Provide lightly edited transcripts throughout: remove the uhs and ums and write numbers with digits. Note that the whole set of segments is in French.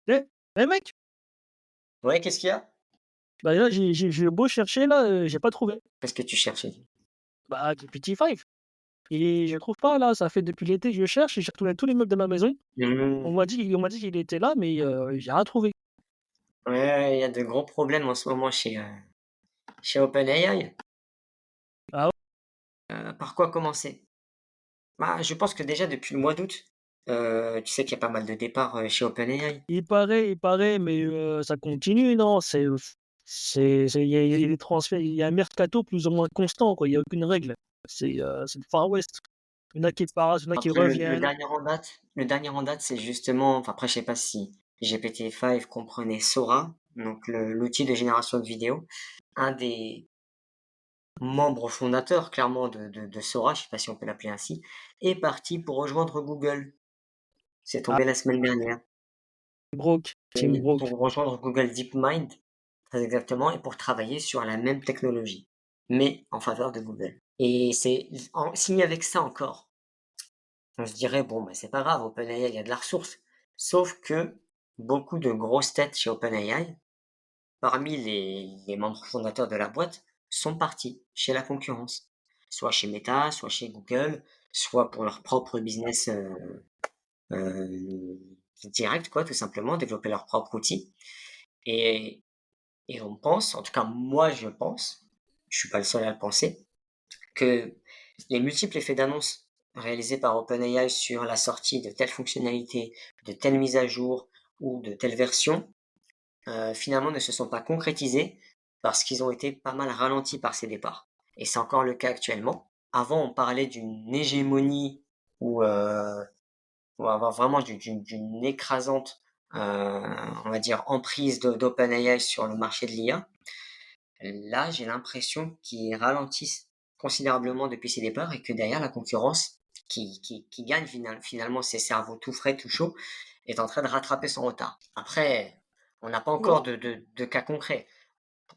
Eh, mec, Ouais, qu'est-ce qu'il y a? bah, là, j'ai beau chercher là, j'ai pas trouvé. Qu'est-ce que tu cherchais? Bah, GPT-5 et je trouve pas là, ça fait depuis l'été que je cherche et j'ai retourné tous les meubles de ma maison. Mmh. On m'a dit qu'il était là, mais j'ai rien trouvé. Ouais, ouais, il y a de gros problèmes en ce moment chez OpenAI. Ah ouais? Par quoi commencer? Bah, je pense que déjà depuis le mois d'août, tu sais qu'il y a pas mal de départs, chez OpenAI. Il paraît, mais ça continue, non? C'est il y a des transferts, il y a un mercato plus ou moins constant, quoi, il y a aucune règle. C'est le Far West. Il y en a qui partent, il y en a qui Après le reviennent. dernier en date, c'est justement enfin après je sais pas si GPT-5 comprenait Sora, donc l'outil de génération de vidéos. Un des membres fondateurs clairement de Sora, je sais pas si on peut l'appeler ainsi, est parti pour rejoindre Google. C'est Ah, tombé la semaine dernière. Brooke, Tim Et Brooke. pour rejoindre Google DeepMind, très exactement, et pour travailler sur la même technologie, mais en faveur de Google. Et c'est signé avec ça encore, on se dirait: «Bon, bah, c'est pas grave, OpenAI, il y a de la ressource». Sauf que beaucoup de grosses têtes chez OpenAI, parmi les membres fondateurs de la boîte, sont partis chez la concurrence. Soit chez Meta, soit chez Google, soit pour leur propre business, heu, direct quoi, tout simplement, développer leur propre outil. Et Et on pense, en tout cas moi je pense, je suis pas le seul à le penser, que les multiples effets d'annonce réalisés par OpenAI sur la sortie de telle fonctionnalité, de telle mise à jour ou de telle version, finalement ne se sont pas concrétisés parce qu'ils ont été pas mal ralentis par ces départs. Et c'est encore le cas actuellement. Avant, on parlait d'une hégémonie ou avoir vraiment d'une écrasante, on va dire emprise d'OpenAI sur le marché de l'IA. Là, j'ai l'impression qu'ils ralentissent considérablement depuis ses départs et que derrière la concurrence qui gagne finalement ses cerveaux tout frais, tout chauds, est en train de rattraper son retard. Après, on n'a pas encore Ouais. de cas concret.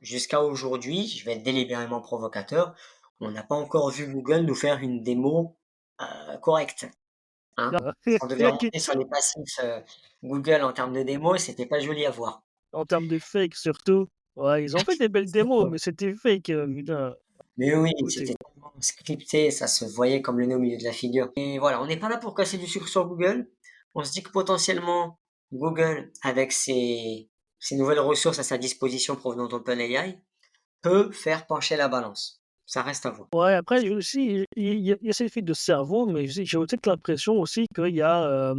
Jusqu'à aujourd'hui, je vais être délibérément provocateur, on n'a pas encore vu Google nous faire une démo correcte. Hein. On devait remonter sur les passifs Google en termes de démo, c'était pas joli à voir. En termes de fake surtout. Ouais, ils ont fait des belles démos, mais c'était fake, putain. Mais oui, Écoutez, c'était tellement scripté, ça se voyait comme le nez au milieu de la figure. Et voilà, on n'est pas là pour casser du sucre sur Google. On se dit que potentiellement, Google, avec ses nouvelles ressources à sa disposition provenant d'OpenAI, peut faire pencher la balance. Ça reste à voir. ouais, après, j'ai aussi il y a ces effets de cerveau, mais j'ai aussi l'impression aussi qu'il y a,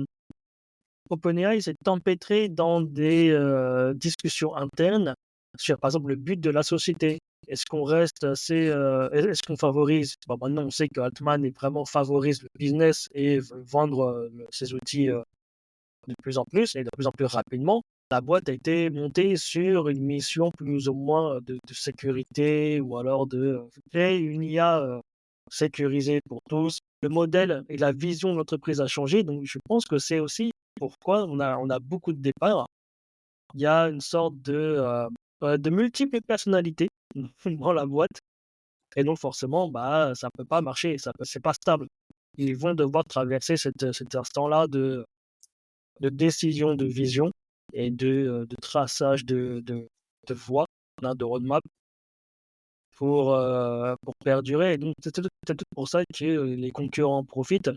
OpenAI s'est empêtré dans des, discussions internes sur, par exemple, le but de la société. Est-ce qu'on reste assez, est-ce qu'on favorise bon, maintenant, on sait que Altman est vraiment favorise le business et veut vendre, ses outils, de plus en plus et de plus en plus rapidement. La boîte a été montée sur une mission plus ou moins de sécurité ou alors de, créer une IA, sécurisée pour tous. Le modèle et la vision de l'entreprise a changé, donc je pense que c'est aussi pourquoi on a beaucoup de départs. Il y a une sorte de multiples personnalités dans la boîte et donc forcément, bah, ça peut pas marcher, c'est pas stable. Ils vont devoir traverser cet instant-là de décision, de vision et de traçage de voie, hein, de roadmap pour perdurer et donc c'est peut-être pour ça que les concurrents en profitent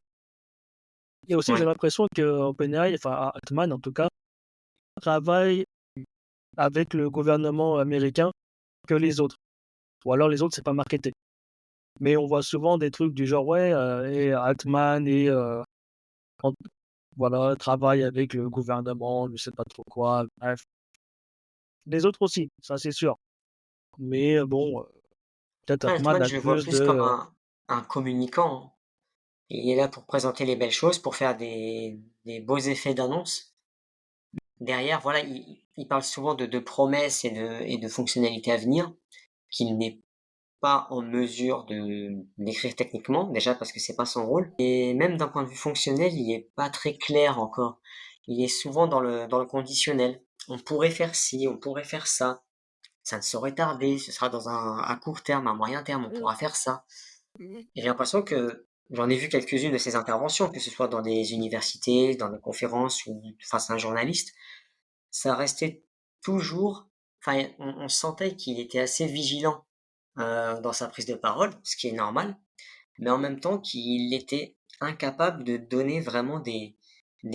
et aussi j'ai Ouais. l'impression que OpenAI, enfin Altman en tout cas, travaille avec le gouvernement américain que les autres ou alors les autres c'est pas marketé. Mais on voit souvent des trucs du genre ouais, et Altman et quand voilà, travaille avec le gouvernement, je sais pas trop quoi, bref. Les autres aussi, ça c'est sûr. Mais bon, peut-être Altman Altman, a je le vois plus plus comme de un communicant, hein. Il est là pour présenter les belles choses, pour faire des beaux effets d'annonce. Derrière, voilà, il parle souvent de promesses et de fonctionnalités à venir qu'il n'est pas en mesure de d'écrire techniquement, déjà parce que c'est pas son rôle et même d'un point de vue fonctionnel, il est pas très clair encore. Il est souvent dans le conditionnel. On pourrait faire ci, on pourrait faire ça ne saurait tarder, ce sera dans un à court terme, à moyen terme, on pourra faire ça. Et j'ai l'impression que j'en ai vu quelques-unes de ces interventions, que ce soit dans des universités, dans des conférences ou face à un journaliste. ça restait toujours, enfin, on sentait qu'il était assez vigilant, dans sa prise de parole, ce qui est normal, mais en même temps qu'il était incapable de donner vraiment des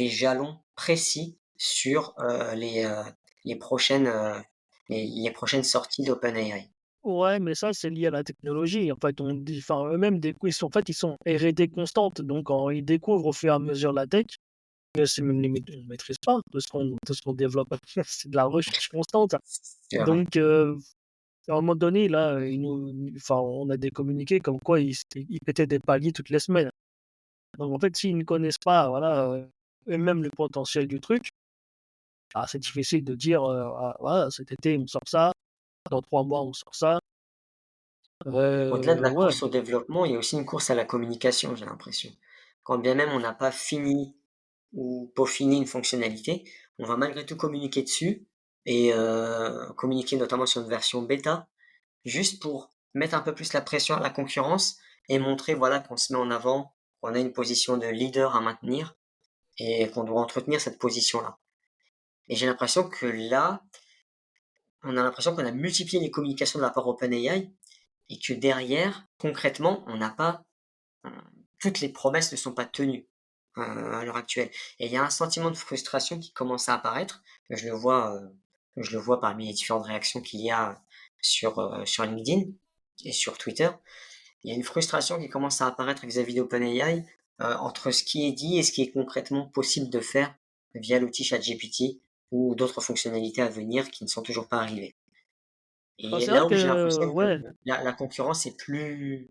jalons précis sur, les prochaines, les prochaines sorties d'OpenAI. Ouais, mais ça, c'est lié à la technologie. En fait, on dit, enfin, eux-mêmes, en fait, ils sont R&D constante. Donc, ils découvrent au fur et à mesure la tech. Mais c'est même limite, on ne maîtrise pas de ce qu'on développe. C'est de la recherche constante. C'est vrai. Donc, à un moment donné, là, enfin, on a des communiqués comme quoi ils pétaient des paliers toutes les semaines. Donc, en fait, s'ils ne connaissent pas, voilà, eux-mêmes le potentiel du truc, c'est difficile de dire, ah, voilà, cet été, on sort ça, dans 3 mois, on sort ça. Au-delà de la Ouais. course au développement, il y a aussi une course à la communication, j'ai l'impression. Quand bien même on n'a pas fini ou peaufiner une fonctionnalité, on va malgré tout communiquer dessus et communiquer notamment sur une version bêta, juste pour mettre un peu plus la pression à la concurrence et montrer, voilà, qu'on se met en avant, qu'on a une position de leader à maintenir et qu'on doit entretenir cette position-là. Et j'ai l'impression que là, on a l'impression qu'on a multiplié les communications de la part OpenAI et que derrière, concrètement, on n'a pas, heu, toutes les promesses ne sont pas tenues, à l'heure actuelle. Et il y a un sentiment de frustration qui commence à apparaître, je le vois parmi les différentes réactions qu'il y a sur LinkedIn et sur Twitter. Il y a une frustration qui commence à apparaître vis-à-vis d'OpenAI, entre ce qui est dit et ce qui est concrètement possible de faire via l'outil ChatGPT ou d'autres fonctionnalités à venir qui ne sont toujours pas arrivées. Bah, Et c'est vrai là où j'ai que l'impression que ouais, la concurrence est plus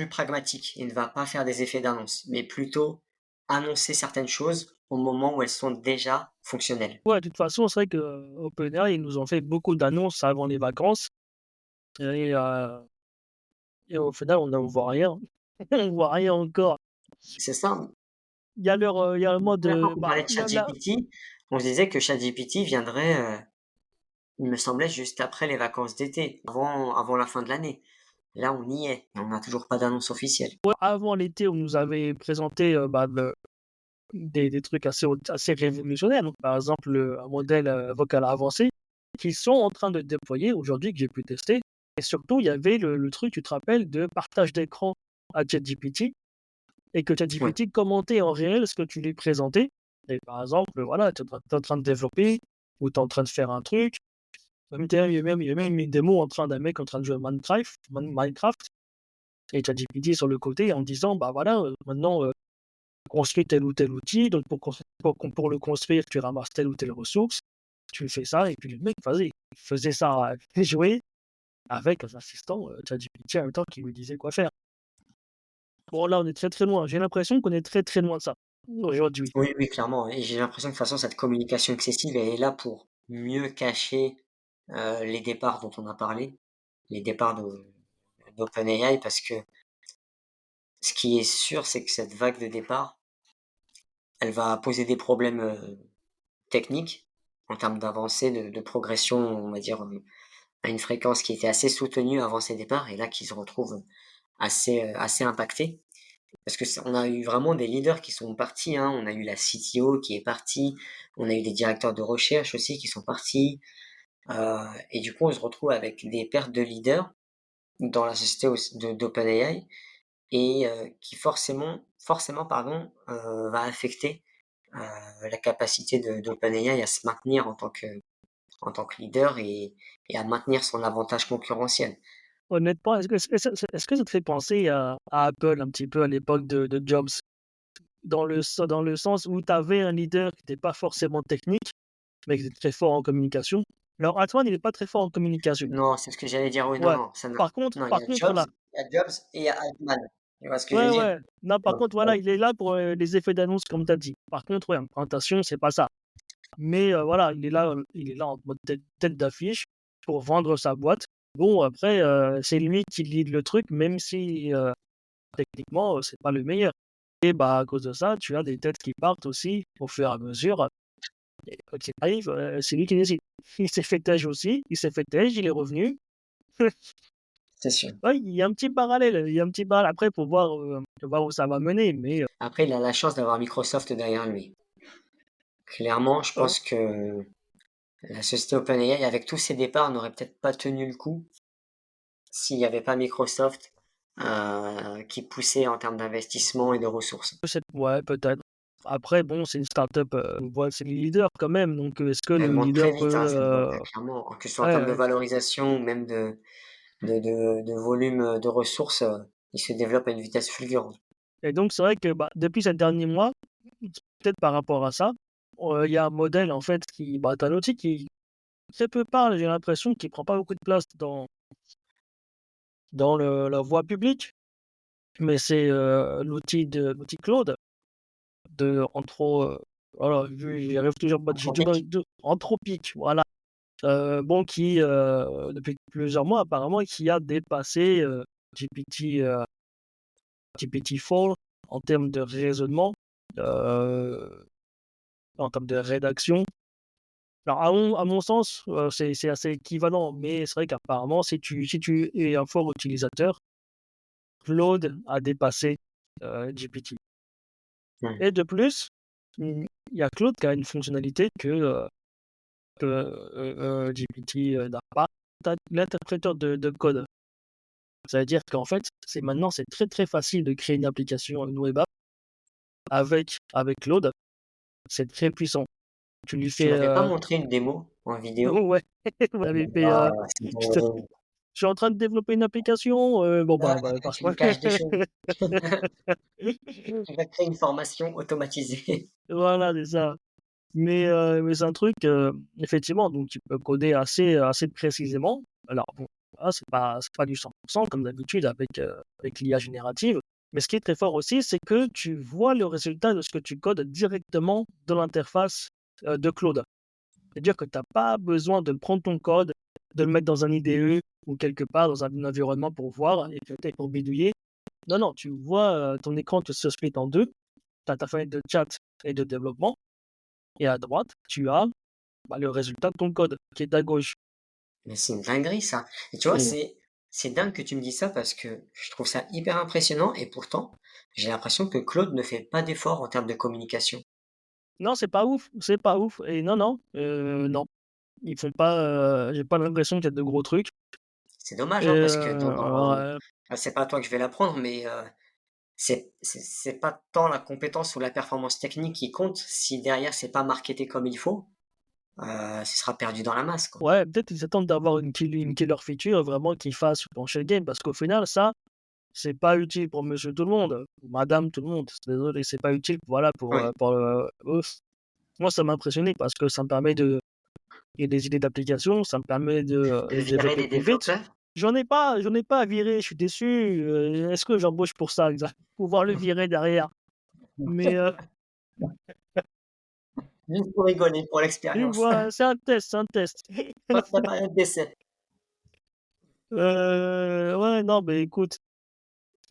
pragmatique et ne va pas faire des effets d'annonce, mais plutôt annoncer certaines choses au moment où elles sont déjà fonctionnelles. ouais, de toute façon, c'est vrai que OpenAI, ils nous ont fait beaucoup d'annonces avant les vacances et et au final, on voit rien. On voit rien encore. C'est ça. Il y a le La mode, première fois qu'on parlait de là ChatGPT, on se disait que ChatGPT viendrait, il me semblait juste après les vacances d'été, avant la fin de l'année. Là, on y est, mais on n'a toujours pas d'annonce officielle. ouais, avant l'été, on nous avait présenté, des trucs assez révolutionnaires. Donc, par exemple, un modèle, vocal avancé qu'ils sont en train de déployer aujourd'hui, que j'ai pu tester. Et surtout, il y avait le truc, tu te rappelles, de partage d'écran à ChatGPT et que Oui, ChatGPT commentait en réel ce que tu lui présentais. Et par exemple, voilà, tu es en train de développer ou tu es en train de faire un truc. Il y a même une démo d'un mec en train de jouer à Minecraft et ChatGPT sur le côté en disant, bah voilà, maintenant, construis tel ou tel outil. Donc, pour le construire, tu ramasses telle ou telle ressource. Tu fais ça, et puis le mec, vas-y, il faisait ça, il jouait avec un assistant ChatGPT en même temps qui lui disait quoi faire. Bon, là, on est très très loin. J'ai l'impression qu'on est très très loin de ça aujourd'hui. oui, oui, clairement, et j'ai l'impression que de toute façon cette communication excessive, elle est là pour mieux cacher, les départs dont on a parlé, les départs d'OpenAI parce que ce qui est sûr, c'est que cette vague de départ, elle va poser des problèmes, techniques en termes d'avancée, de progression, on va dire, à une fréquence qui était assez soutenue avant ces départs et là qui se retrouvent assez impactés. Parce que on a eu vraiment des leaders qui sont partis, hein. On a eu la CTO qui est partie, on a eu des directeurs de recherche aussi qui sont partis, et du coup, on se retrouve avec des pertes de leaders dans la société d'OpenAI et qui forcément pardon, va affecter, la capacité d'OpenAI à se maintenir en tant que leader et à maintenir son avantage concurrentiel. Honnêtement, est-ce que ça te fait penser à Apple un petit peu à l'époque de Jobs? Dans le sens où tu avais un leader qui n'était pas forcément technique, mais qui était très fort en communication. Alors Antoine, il est pas très fort en communication. Non, c'est ce que j'allais dire, oui, non, Ouais. non, ça n'a non, Par contre là, Il y a Jobs et il y a Altman. Tu vois ce que je veux ouais, dire? ouais. Non, par Donc contre, voilà, il est là pour, les effets d'annonce comme tu as dit. Par contre, ouais, en présentation, c'est pas ça. Mais, voilà, il est là en mode tête d'affiche pour vendre sa boîte. Bon, après, c'est lui qui lead le truc, même si, techniquement, c'est pas le meilleur. Et bah, à cause de ça, tu as des têtes qui partent aussi au fur et à mesure. Et quoi qu'il arrive, c'est lui qui décide. Il s'est fait tège aussi, il s'est fait tège, il est revenu. c'est sûr. Ouais, il y a un petit parallèle, il y a un petit parallèle. Après, faut voir où ça va mener, mais Après, il a la chance d'avoir Microsoft derrière lui. Clairement, je Heu, pense que la société OpenAI, avec tous ses départs, n'aurait peut-être pas tenu le coup s'il n'y avait pas Microsoft, qui poussait en termes d'investissement et de ressources. ouais, peut-être. Après bon, c'est une start-up, voilà, c'est les leaders quand même, donc est-ce que Elle le monte leader très peut, vite, hein, cette boîte, clairement, que ce soit en termes de ouais, valorisation ou même de volume, de ressources, il se développe à une vitesse fulgurante. et donc c'est vrai que, bah, depuis ces derniers mois, peut-être par rapport à ça, il y a un modèle en fait qui, bah, tu un outil qui très peu parle, j'ai l'impression, qui prend pas beaucoup de place dans la voie publique, mais c'est, l'outil Claude de voilà, j'y arrive toujours pas, j'ai du mal Anthropique? avec de Anthropic, voilà. Bon qui, depuis plusieurs mois apparemment, qui a dépassé, GPT, GPT-4 en termes de raisonnement, heu, en termes de rédaction. Alors à mon sens, c'est assez équivalent, mais c'est vrai qu'apparemment si tu es un fort utilisateur, Claude a dépassé, GPT Mmh. et de plus, il y a Claude qui a une fonctionnalité GPT, n'a pas. L'interpréteur de code. Ça veut dire qu'en fait, c'est très, très facile de créer une application, une web app avec Claude. C'est très puissant. Tu lui Tu fais, m'avais pas montré une démo en vidéo? ouais, vous m'avez fait, Ah, c'est je te dingue. je suis en train de développer une application, bon, Ah, bah, parce tu me caches des choses. que Tu vas créer une formation automatisée. voilà, c'est ça. Mais c'est un truc, effectivement, donc tu peux coder assez précisément. Alors bon, là, c'est pas du 100 comme d'habitude avec l'IA générative. Mais ce qui est très fort aussi, c'est que tu vois le résultat de ce que tu codes directement dans l'interface, de Claude. C'est-à-dire que tu as pas besoin de prendre ton code, de le mettre dans un IDE ou quelque part dans un environnement pour voir et peut-être pour bidouiller. Non, non, tu vois, ton écran se split en 2. Tu as ta fenêtre de chat et de développement et à droite, tu as, bah, le résultat de ton code qui est à gauche. Mais c'est une dinguerie ça. Et tu vois, Mmh. c'est dingue que tu me dis ça parce que je trouve ça hyper impressionnant et pourtant, j'ai l'impression que Claude ne fait pas d'efforts en termes de communication. Non, c'est pas ouf et non, non, non, ils font pas, j'ai pas l'impression qu'il y a de gros trucs C'est dommage, et hein, parce que dans ouais, c'est pas à toi que je vais l'apprendre, mais c'est pas tant la compétence ou la performance technique qui compte, si derrière c'est pas marketé comme il faut, ce sera perdu dans la masse, quoi. ouais, peut-être ils attendent d'avoir une killer feature vraiment qui fasse pencher le game parce qu'au final ça, c'est pas utile pour monsieur tout le monde ou madame tout le monde. Désolé, c'est pas utile, voilà, Oui, pour, eux. Moi, ça m'a impressionné parce que ça me permet de et des idées d'application, ça me permet de de virer développer des plus vite. développeurs, J'en ai pas à virer, je suis déçu, est-ce que j'embauche pour ça exact pouvoir le virer derrière? Mais, juste pour rigoler, pour tu l'expérience. vois? C'est un test, c'est un test. Pas de période d'essai. Ouais, non, mais écoute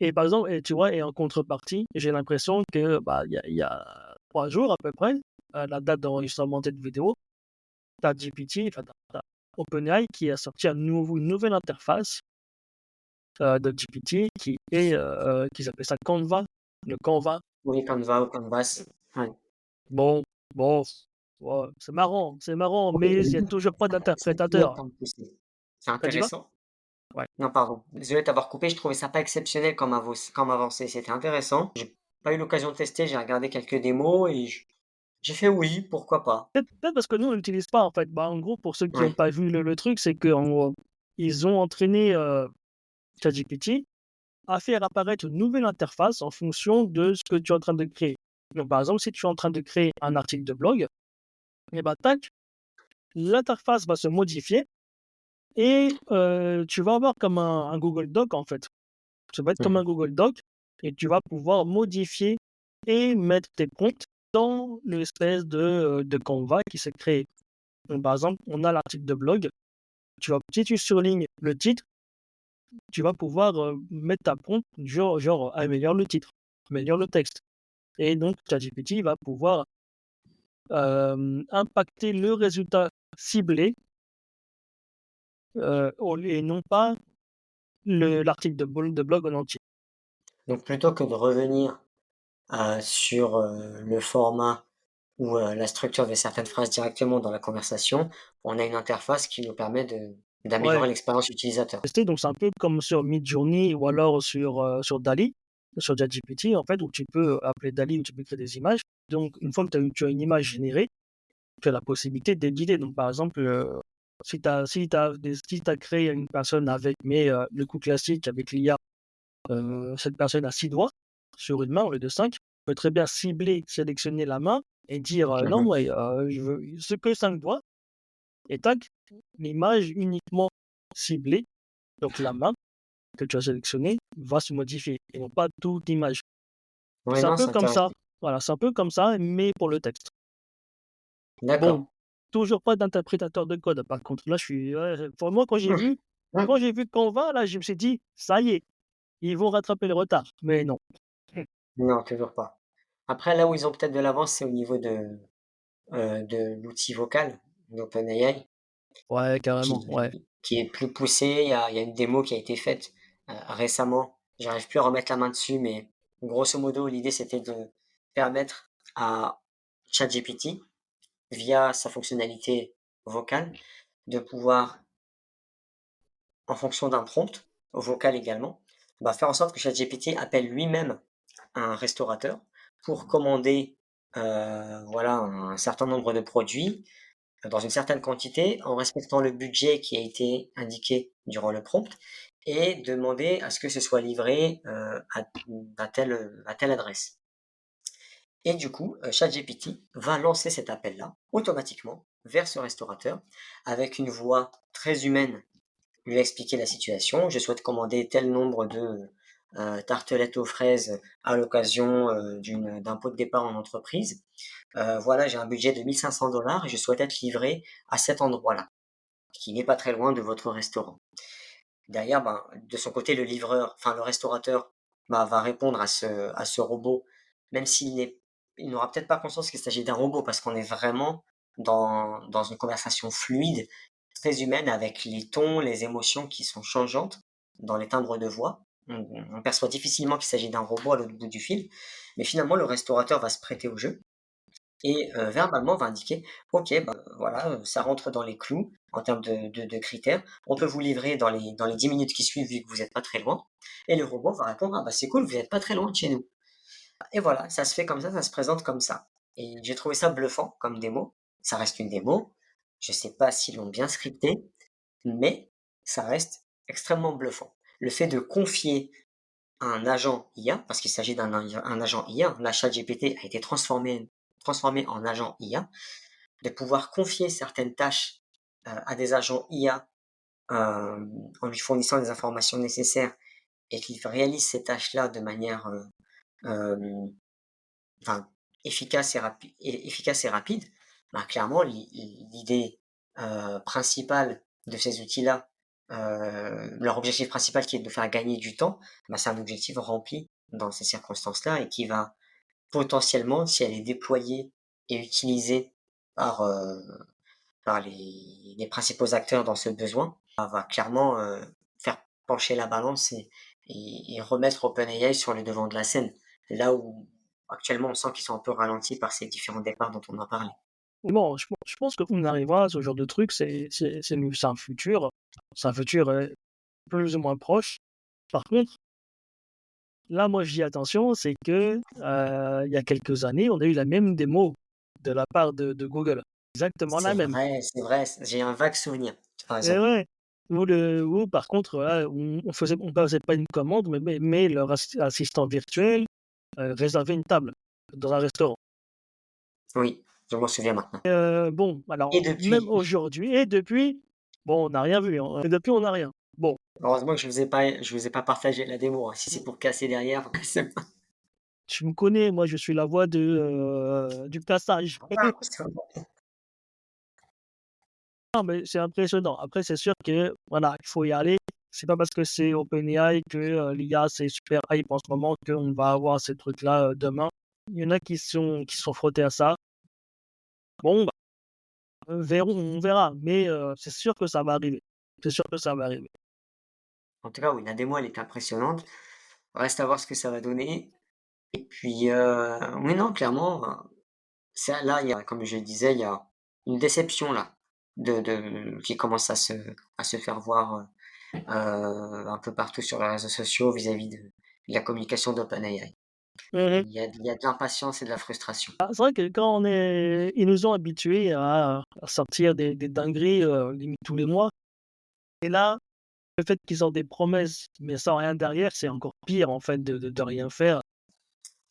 et par exemple et tu vois? Et en contrepartie, j'ai l'impression que, bah, il y a 3 jours à peu près, à la date d'enregistrement de cette vidéo, tu as GPT, enfin, tu as OpenAI qui a sorti une nouvelle interface, de GPT qui s'appelle ça Canva, le Canva. Oui, Canva ou Canvas. Ouais. Bon, bon, ouais, c'est marrant, Oui, mais il y a toujours pas ça a plus le d'interprétateur. temps de pousser. C'est Tu dit quoi? intéressant. Ouais. Non, pardon, désolé de t'avoir coupé, je trouvais ça pas exceptionnel comme avancée, c'était intéressant. J'ai pas eu l'occasion de tester, j'ai regardé quelques démos et j'ai fait oui, pourquoi pas. Peut-être parce que nous on l'utilise pas en fait. Bah, en gros, pour ceux qui ont Ouais. pas vu le truc, c'est qu'en gros, ils ont entraîné, ChatGPT à faire apparaître une nouvelle interface en fonction de ce que tu es en train de créer. Donc par exemple, si tu es en train de créer un article de blog et bah, tac, l'interface va se modifier et tu vas avoir comme un Google Doc en fait. Ça va être comme Mmh. un Google Doc et tu vas pouvoir modifier et mettre tes prompts dans l'espèce de Canva qui s'est créé. Donc, par exemple, on a l'article de blog, si tu surlignes le titre, tu vas pouvoir, mettre ta prompt genre: «Améliore le titre, améliore le texte» et donc ChatGPT va pouvoir, impacter le résultat ciblé, et non pas l'article de blog en entier. Donc plutôt que de revenir, sur, le format ou la structure de certaines phrases directement dans la conversation, on a une interface qui nous permet Ouais, d'améliorer l'expérience utilisateur. testé, donc c'est un peu comme sur Midjourney ou alors sur DALL-E, sur ChatGPT en fait, où tu peux appeler DALL-E, où tu peux créer des images. Donc une fois que tu as une image générée, tu as la possibilité d'éditer. Donc par exemple, si tu créé une personne avec le coup classique avec l'IA, cette personne a 6 doigts sur une main au lieu de 5, tu peux très bien cibler, sélectionner la main et dire, «Non, Mmh. ouais, je veux ce que 5 doigts» et tac, l'image uniquement ciblée, donc la main que tu as sélectionnée va se modifier et non pas toute l'image. Ouais, C'est un non, peu c'est comme intéressant. ça, voilà, c'est un peu comme ça, mais pour le texte. D'accord. Bon, toujours pas d'interprétateur de code par contre. Là, je suis ouais, pour moi, quand j'ai vu Canva, là, je me suis dit: «Ça y est, ils vont rattraper le retard», mais non. Non, toujours pas. Après, là où ils ont peut-être de l'avance, c'est au niveau de l'outil vocal d'OpenAI Ouais, carrément, ouais. qui est plus poussé. Il y a une démo qui a été faite, récemment. J'arrive plus à remettre la main dessus, mais grosso modo, l'idée, c'était de permettre à ChatGPT, via sa fonctionnalité vocale, de pouvoir, en fonction d'un prompt, vocal également, bah, faire en sorte que ChatGPT appelle lui-même un restaurateur pour commander, voilà, un certain nombre de produits, dans une certaine quantité, en respectant le budget qui a été indiqué durant le prompt et demander à ce que ce soit livré, à telle adresse. Et du coup, ChatGPT va lancer cet appel-là, automatiquement, vers ce restaurateur, avec une voix très humaine, lui expliquer la situation. Je souhaite commander tel nombre de tartelettes aux fraises à l'occasion d'un pot de départ en entreprise. Voilà, j'ai un budget de 1 500 $ et je souhaite être livré à cet endroit-là, qui n'est pas très loin de votre restaurant. Derrière, ben, de son côté, le livreur, enfin le restaurateur, bah, va répondre à ce robot, même il n'aura peut-être pas conscience qu'il s'agit d'un robot, parce qu'on est vraiment dans une conversation fluide, très humaine, avec les tons, les émotions qui sont changeantes dans les timbres de voix. On perçoit difficilement qu'il s'agit d'un robot à l'autre bout du fil, mais finalement le restaurateur va se prêter au jeu et verbalement va indiquer: «OK, bah, voilà, ça rentre dans les clous en termes de critères. On peut vous livrer dans les 10 minutes qui suivent vu que vous êtes pas très loin» et le robot va répondre: «Ah bah, c'est cool, vous êtes pas très loin de chez nous» et voilà, ça se fait comme ça se présente comme ça et j'ai trouvé ça bluffant comme démo. Ça reste une démo. Je sais pas s'ils l'ont bien scripté, mais ça reste extrêmement bluffant. Le fait de confier à un agent IA, parce qu'il s'agit d'un agent IA, la ChatGPT a été transformé en agent IA, de pouvoir confier certaines tâches à des agents IA en lui fournissant les informations nécessaires et qu'il réalise ces tâches-là de manière euh, enfin, efficace et rapide, bah, clairement, l'idée principale de ces outils-là, leur objectif principal qui est de faire gagner du temps, bah, c'est un objectif rempli dans ces circonstances-là et qui va potentiellement, si elle est déployée et utilisée par, par les principaux acteurs dans ce besoin, va clairement faire pencher la balance et remettre OpenAI sur le devant de la scène. Là où actuellement on sent qu'ils sont un peu ralentis par ces différents départs dont on a parlé. Bon, je pense qu'on arrivera à ce genre de truc, c'est un futur, plus ou moins proche. Par contre, là, moi, je dis attention, c'est que, il y a quelques années, on a eu la même démo de la part de Google. Exactement la même. C'est vrai, j'ai un vague souvenir. Tu as Et raison. ouais, où par contre, voilà, on passait pas une commande, mais leur assistant virtuel, réservait une table dans un restaurant. Oui, je m'en souviens maintenant. Bon, Et alors même depuis, aujourd'hui et depuis, bon, on n'a rien vu, hein, et depuis, on n'a rien. Bon, heureusement que je vous ai pas partagé la démo, hein. Si c'est pour casser derrière, c'est pas tu me connais, moi, je suis la voix du cassage. Non, mais c'est impressionnant. Après, c'est sûr que, voilà, il faut y aller. C'est pas parce que c'est OpenAI que, l'IA, c'est super hype en ce moment qu'on va avoir ces trucs-là, demain. Il y en a qui sont frottés à ça. Bon, bah, on verra, mais c'est sûr que ça va arriver. C'est sûr que ça va arriver. En tout cas, oui, la démo, elle est impressionnante. Reste à voir ce que ça va donner. Et puis, oui, non, clairement, ça là, il y a comme je le disais, il y a une déception là, de qui commence à se faire voir, un peu partout sur les réseaux sociaux vis-à-vis de la communication d'OpenAI. Mmh. Il y a de l'impatience et de la frustration. Ah, c'est vrai que quand ils nous ont habitués à sortir des dingueries, limite tous les mois et là, le fait qu'ils ont des promesses, mais sans rien derrière, c'est encore pire en fait de rien faire.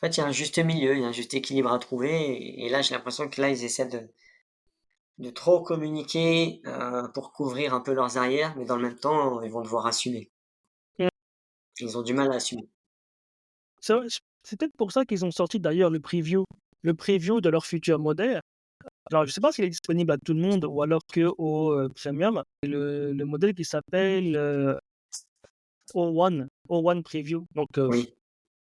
En fait, il y a un juste milieu, il y a un juste équilibre à trouver et là, j'ai l'impression que là, ils essaient de trop communiquer, pour couvrir un peu leurs arrières, mais dans le même temps, ils vont devoir assumer. Mmh. Ils ont du mal à assumer. C'est vrai, c'est peut-être pour ça qu'ils ont sorti d'ailleurs le preview de leur futur modèle. Alors je sais pas s'il est disponible à tout le monde ou alors qu'aux, premium. C'est le modèle qui s'appelle, O1 Preview donc Oui,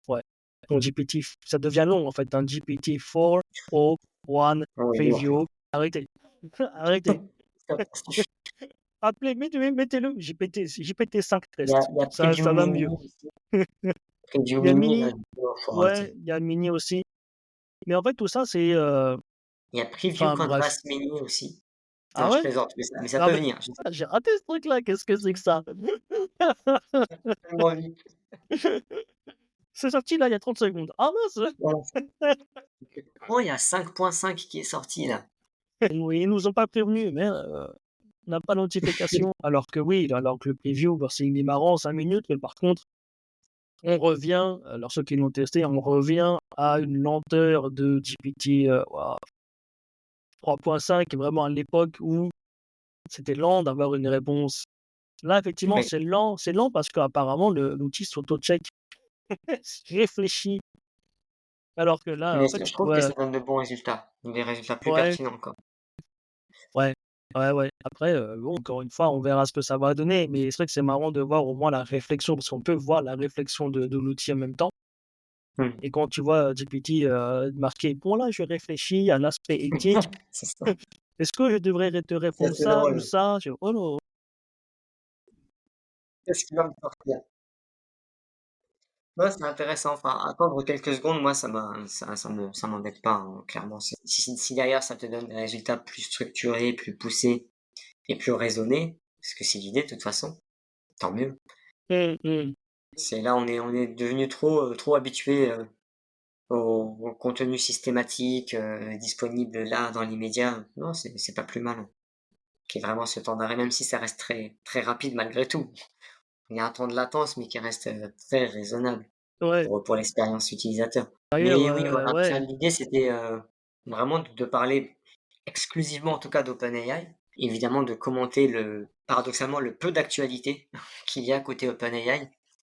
ouais, donc GPT ça devient long en fait, un GPT-4 O1 oui, lourd. Preview. Arrêtez, arrêtez. Appelez, mettez-le GPT-5 test, Il y a ça Preview va Mini mieux. aussi. Preview Il y a Mini, Mini, faut ouais, arrêter. il y a Mini aussi, mais en fait tout ça c'est, Il y a Preview enfin bref. Canvas Mini aussi. Ah Non, je ouais? plaisante, mais ça Non peut mais venir. Je sais ah, j'ai raté ce truc-là, qu'est-ce que c'est que ça? tellement vite. C'est sorti là il y a 30 secondes. Ah mince! Voilà. Oh, il y a 5.5 qui est sorti là. Oui, ils nous ont pas prévenus, mais on n'a pas de notification. Alors que oui, alors que le preview, bah, c'est il est marrant 5 minutes, mais par contre, on revient, alors ceux qui l'ont testé, on revient à une lenteur de GPT, waouh, 3.5, vraiment à l'époque où c'était lent d'avoir une réponse. Là, effectivement, Oui, c'est lent parce qu'apparemment l'outil s'auto-check, réfléchit. Alors que là, mais en fait, je trouve que ça donne de bons résultats, des résultats plus ouais, pertinents encore. ouais, ouais. Après, bon, encore une fois, on verra ce que ça va donner, mais c'est vrai que c'est marrant de voir au moins la réflexion, parce qu'on peut voir la réflexion de l'outil en même temps. Mmh. Et quand tu vois, GPT, marqué: «Bon là, je réfléchis à l'aspect éthique. C'est ça. Est-ce que je devrais te C'est répondre assez ça ou drôle. ça?» Je «Oh non!» Qu'est-ce qui va me sortir? Ouais, c'est intéressant, enfin, attendre quelques secondes, moi, ça m'embête pas, hein, clairement. Si derrière ça te donne des résultats plus structurés, plus poussés et plus raisonnés, parce que c'est l'idée de toute façon, tant mieux. Mmh mh. C'est là, on est devenu trop habitué, au contenu systématique, disponible là, dans l'immédiat. Non, c'est pas plus mal, hein, qu'il y ait vraiment ce temps d'arrêt, même si ça reste très très rapide malgré tout. Il y a un temps de latence, mais qui reste, très raisonnable. Ouais, Pour l'expérience utilisateur. d'ailleurs, Mais oui, voilà, ouais. ça l'idée c'était, vraiment de parler exclusivement en tout cas d'OpenAI, évidemment de commenter le paradoxalement le peu d'actualité qu'il y a côté OpenAI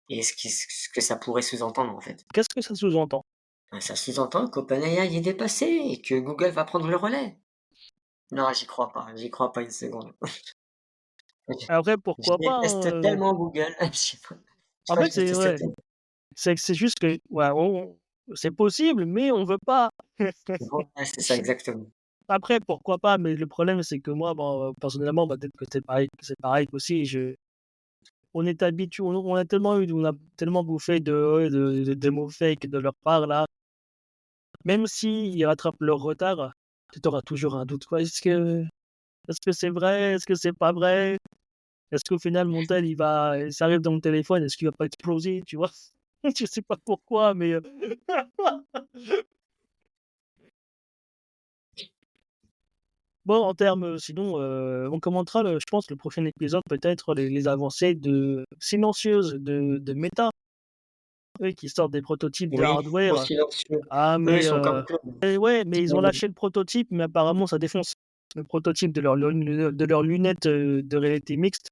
et ce que ça pourrait sous-entendre en fait. Qu'est-ce que ça sous-entend? Ben, ça sous-entend qu'OpenAI est dépassé et que Google va prendre le relais. Non, j'y crois pas une seconde. Après, Je pourquoi pas, déteste hein, tellement Google, je en crois que fait, je c'est déteste ouais, tellement. c'est juste que, ouais, c'est possible, mais on veut pas. Ouais, c'est ça exactement. Après, pourquoi pas, mais le problème, c'est que moi, bon, personnellement, bah, peut-être que c'est pareil aussi, on a tellement bouffé de mots fake de leur part là, même s'ils rattrapent leur retard, tu auras toujours un doute, quoi. Est-ce que c'est vrai? Est-ce que c'est pas vrai? Est-ce qu'au final mon tel ça arrive dans mon téléphone, est-ce qu'il va pas exploser, tu vois? Je sais pas pourquoi, mais bon, en termes, sinon, on commentera je pense le prochain épisode peut-être les avancées silencieuses de Meta. Eux qui sortent des prototypes de Oui, trop hardware. silencieux. Ah Eux, ils mais sont comme Claude. ouais, mais ils ont Heu, lâché le prototype, mais apparemment ça défonce. Le prototype de leurs lunettes, de réalité mixte.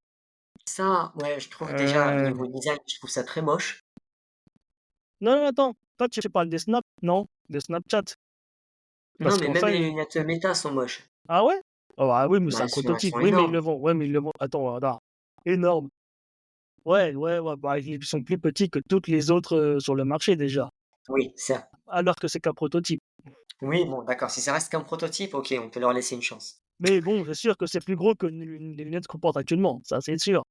Ça, ouais, je trouve déjà Heu, niveau design, je trouve ça très moche. non, non, attends, toi tu parles des Snap, non? Des Snapchat? Non, Parce mais qu'en même les fait lunettes Meta sont moches. ah ouais? Oh ah oui, mais c'est Bah, un elles prototype. sont Oui, mais ils énormes. le vendent. Ouais, mais ils le vendent attends, attends, énorme. Ouais, ouais, ouais, bah, ils sont plus petits que toutes les autres, sur le marché déjà, Oui, ça. alors que c'est qu'un prototype. Oui, bon, d'accord, si ça reste qu'un prototype, OK, on peut leur laisser une chance. Mais bon, c'est sûr que c'est plus gros que les lunettes qu'on porte actuellement, ça c'est sûr,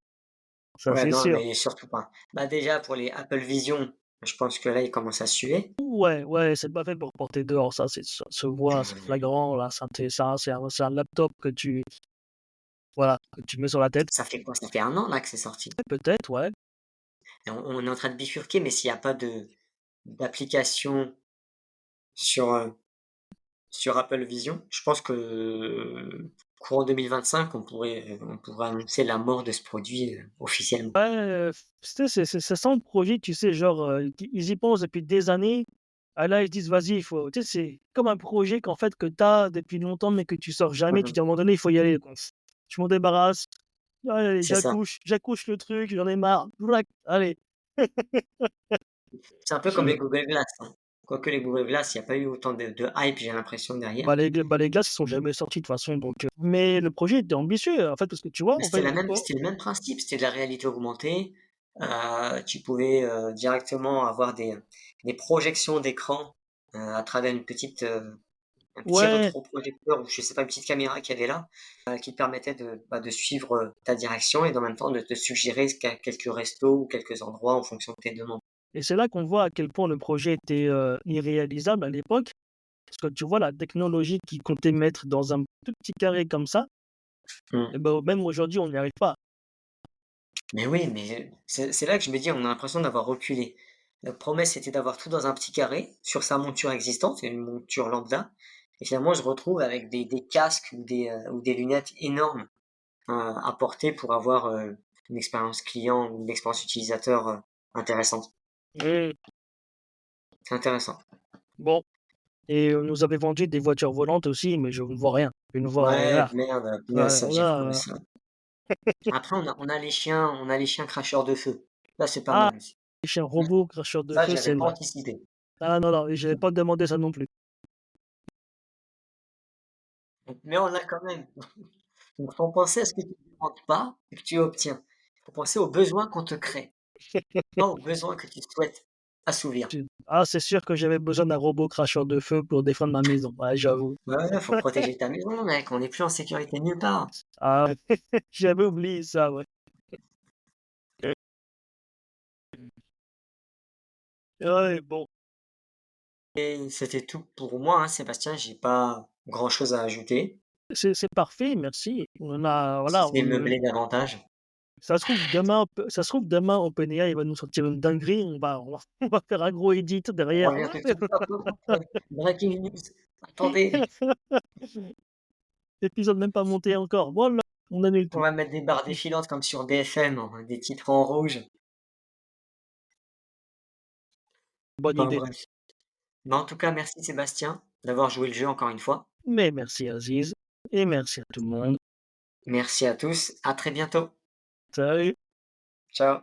ça Ouais, c'est non, sûr. mais surtout pas. Bah, déjà pour les Apple Vision, Je pense que là, il commence à suer. Ouais, ouais, c'est pas fait pour porter dehors, ça se voit, c'est flagrant là, c'est un laptop que tu mets sur la tête. Ça fait quoi? Ça fait 1 an là que c'est sorti. Peut-être, ouais. Et on est en train de bifurquer, mais s'il y a pas de d'application sur, sur Apple Vision, je pense que, courant 2025, on pourrait annoncer la mort de ce produit, officiellement. Ouais, tu sais, ça sent le projet, tu sais, genre, ils y pensent depuis des années. Ah là, ils se disent: «Vas-y, il faut» tu sais, c'est comme un projet qu'en fait, que tu as depuis longtemps, mais que tu sors jamais. Mmh Tu mh. dis: «À un moment donné, il faut y aller, quoi. Je m'en débarrasse. Allez, C'est ça. j'accouche le truc, j'en ai marre. Vrac, allez». C'est un peu comme les Google Glass, hein. Quoique les Google Glass, il y a pas eu autant de hype, j'ai l'impression derrière. Les glaces, ils sont jamais sortis de toute façon, donc mais le projet était ambitieux, en fait, parce que tu vois, Mais en fait, c'était le même principe, c'était de la réalité augmentée. Tu pouvais, directement avoir des projections d'écran, à travers un petit ouais, rétroprojecteur ou je sais pas, une petite caméra qu'il y avait là, qui te permettait de suivre, ta direction et en même temps de te suggérer quelques restos ou quelques endroits en fonction de tes demandes. et c'est là qu'on voit à quel point le projet était, irréalisable à l'époque. Parce que tu vois la technologie qu'ils comptaient mettre dans un tout petit carré comme ça, et Mmh. ben, même aujourd'hui, on n'y arrive pas. Mais oui, mais c'est là que je me dis: «On a l'impression d'avoir reculé». La promesse, c'était d'avoir tout dans un petit carré, sur sa monture existante, une monture lambda et finalement, je retrouve avec des casques ou des lunettes énormes, à porter pour avoir, une expérience client ou une expérience utilisateur, intéressante. Mmh. C'est intéressant. Bon, et on nous avait vendu des voitures volantes aussi, mais je ne vois rien. Je ne vois Ouais, rien. merde, punaise, Ouais, ça j'ai pas là, ça. Après on a les chiens cracheurs de feu. Là, c'est pas ah, mal aussi. les chiens robots cracheurs de Ça, feu, j'avais c'est pas vrai. anticipé. Ah non, non, et j'avais pas demandé ça non plus. Mais on l'a quand même. Donc faut penser à ce que tu ne demandes pas et que tu obtiens. Il faut penser aux besoins qu'on te crée, pas aux besoins que tu souhaites assouvir. C'est sûr que j'avais besoin d'un robot cracheur de feu pour défendre ma maison. Ouais, j'avoue. Ouais, ouais, faut protéger ta maison mec, on n'est plus en sécurité nulle part. Ah, j'avais oublié ça, ouais. Ouais, bon, Et c'était tout pour moi, hein, Sébastien, j'ai pas grand chose à ajouter, c'est parfait, merci. On a si voilà, ce n'est meubler davantage. ça se trouve demain OpenAI va nous sortir une dinguerie, on va faire un gros edit On derrière. revient tout de suite, hop, hop, hop, breaking news. Attendez, L'épisode même pas monté encore. Voilà, on annule on tout. va mettre des barres défilantes comme sur BFM, hein, des titres en rouge. Bonne Enfin idée. bref. Mais en tout cas, merci Sébastien d'avoir joué le jeu encore une fois. Mais merci Aziz et merci à tout le monde. Merci à tous, à très bientôt. Salut. Ciao.